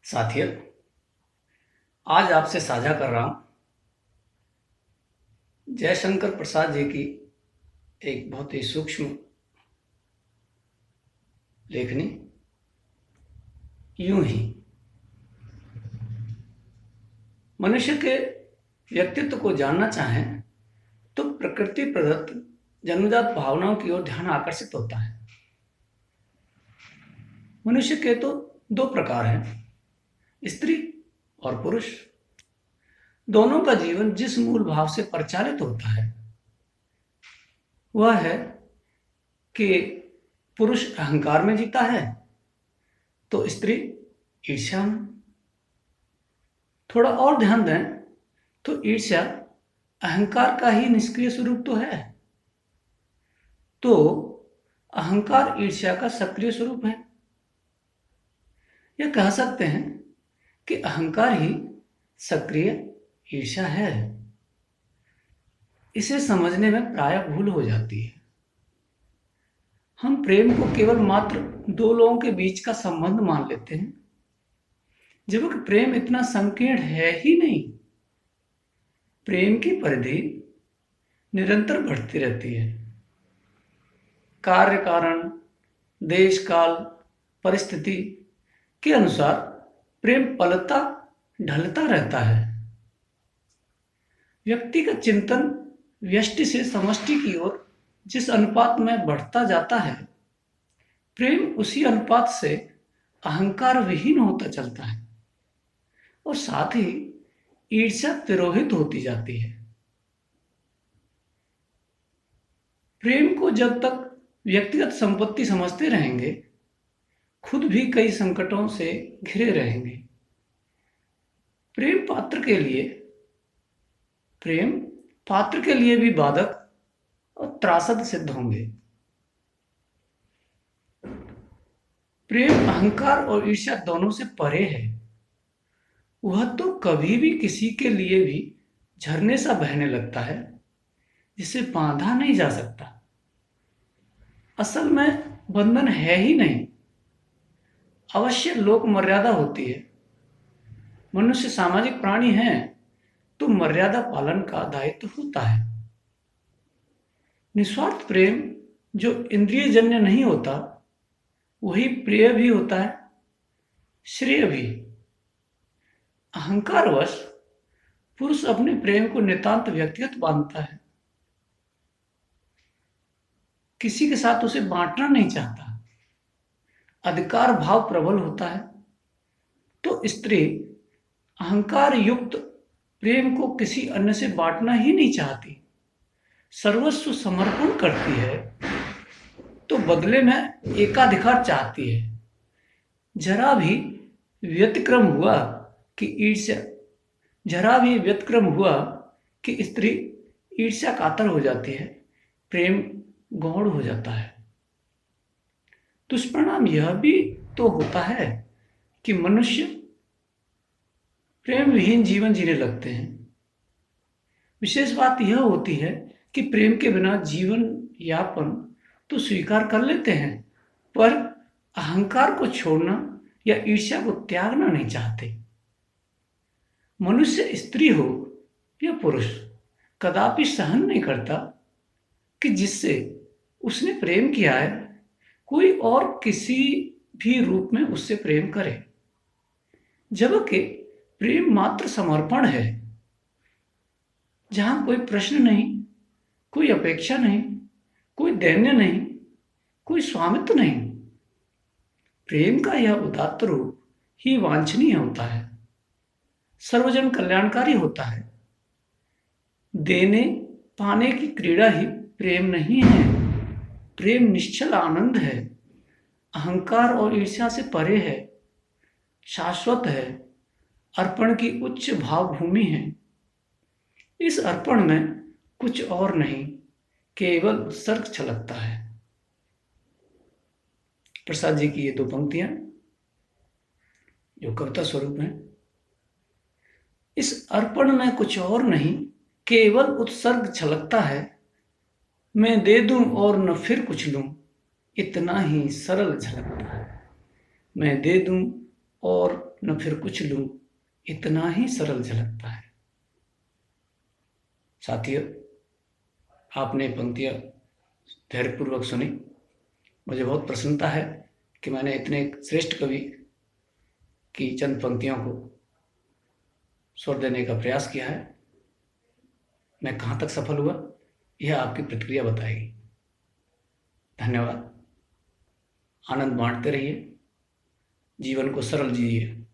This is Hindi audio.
साथियों, आज आपसे साझा कर रहा हूँ जयशंकर प्रसाद जी की एक बहुत ही सूक्ष्म लेखनी। यूं ही मनुष्य के व्यक्तित्व को जानना चाहें तो प्रकृति प्रदत्त जन्मजात भावनाओं की ओर ध्यान आकर्षित होता है। मनुष्य के तो दो प्रकार हैं, स्त्री और पुरुष। दोनों का जीवन जिस मूल भाव से परिचालित होता है वह है कि पुरुष अहंकार में जीता है तो स्त्री ईर्ष्या में। थोड़ा और ध्यान दें तो ईर्ष्या अहंकार का ही निष्क्रिय स्वरूप तो है, तो अहंकार ईर्ष्या का सक्रिय स्वरूप है। यह कह सकते हैं कि अहंकार ही सक्रिय ईर्ष्या है। इसे समझने में प्रायः भूल हो जाती है। हम प्रेम को केवल मात्र दो लोगों के बीच का संबंध मान लेते हैं, जबकि प्रेम इतना संकीर्ण है ही नहीं। प्रेम की परिधि निरंतर बढ़ती रहती है। कार्य कारण, देश काल, परिस्थिति के अनुसार प्रेम पलता ढलता रहता है। व्यक्ति का चिंतन व्यष्टि से समष्टि की ओर जिस अनुपात में बढ़ता जाता है, प्रेम उसी अनुपात से अहंकार विहीन होता चलता है और साथ ही ईर्ष्या तिरोहित होती जाती है। प्रेम को जब तक व्यक्तिगत संपत्ति समझते रहेंगे, खुद भी कई संकटों से घिरे रहेंगे। प्रेम पात्र के लिए भी बाधक और त्रासद सिद्ध होंगे। प्रेम अहंकार और ईर्ष्या दोनों से परे है। वह तो कभी भी किसी के लिए भी झरने सा बहने लगता है जिसे बांधा नहीं जा सकता। असल में बंधन है ही नहीं, अवश्य लोक मर्यादा होती है। मनुष्य सामाजिक प्राणी है तो मर्यादा पालन का दायित्व होता है। निस्वार्थ प्रेम जो इंद्रियजन्य नहीं होता वही प्रिय भी होता है, श्रेय भी। अहंकारवश पुरुष अपने प्रेम को नितांत व्यक्तिगत मानता है, किसी के साथ उसे बांटना नहीं चाहता। अधिकार भाव प्रबल होता है तो स्त्री अहंकार युक्त प्रेम को किसी अन्य से बांटना ही नहीं चाहती। सर्वस्व समर्पण करती है तो बदले में एकाधिकार चाहती है। जरा भी व्यतिक्रम हुआ कि स्त्री ईर्ष्या कातर हो जाती है, प्रेम गौण हो जाता है। दुष्परिणाम यह भी तो होता है कि मनुष्य प्रेम विहीन जीवन जीने लगते हैं। विशेष बात यह होती है कि प्रेम के बिना जीवन यापन तो स्वीकार कर लेते हैं, पर अहंकार को छोड़ना या ईर्ष्या को त्यागना नहीं चाहते। मनुष्य स्त्री हो या पुरुष कदापि सहन नहीं करता कि जिससे उसने प्रेम किया है कोई और किसी भी रूप में उससे प्रेम करे, जबकि प्रेम मात्र समर्पण है, जहां कोई प्रश्न नहीं, कोई अपेक्षा नहीं, कोई दैन्य नहीं, कोई स्वामित्व नहीं। प्रेम का यह उदात्त रूप ही वांछनीय होता है, सर्वजन कल्याणकारी होता है। देने पाने की क्रीड़ा ही प्रेम नहीं है। प्रेम निश्चल आनंद है, अहंकार और ईर्ष्या से परे है, शाश्वत है, अर्पण की उच्च भावभूमि है। इस अर्पण में कुछ और नहीं, केवल उत्सर्ग छलकता है। प्रसाद जी की ये दो पंक्तियां जो कविता स्वरूप हैं। इस अर्पण में कुछ और नहीं, केवल उत्सर्ग छलकता है। मैं दे दूं और न फिर कुछ लूं, इतना ही सरल झलकता है। मैं दे दूं और न फिर कुछ लूं, इतना ही सरल झलकता है। साथियों, आपने पंक्तियां धैर्यपूर्वक सुनी। मुझे बहुत प्रसन्नता है कि मैंने इतने श्रेष्ठ कवि की चंद पंक्तियों को स्वर देने का प्रयास किया है। मैं कहाँ तक सफल हुआ, यह आपकी प्रतिक्रिया बताएगी। धन्यवाद। आनंद बांटते रहिए, जीवन को सरल जिए।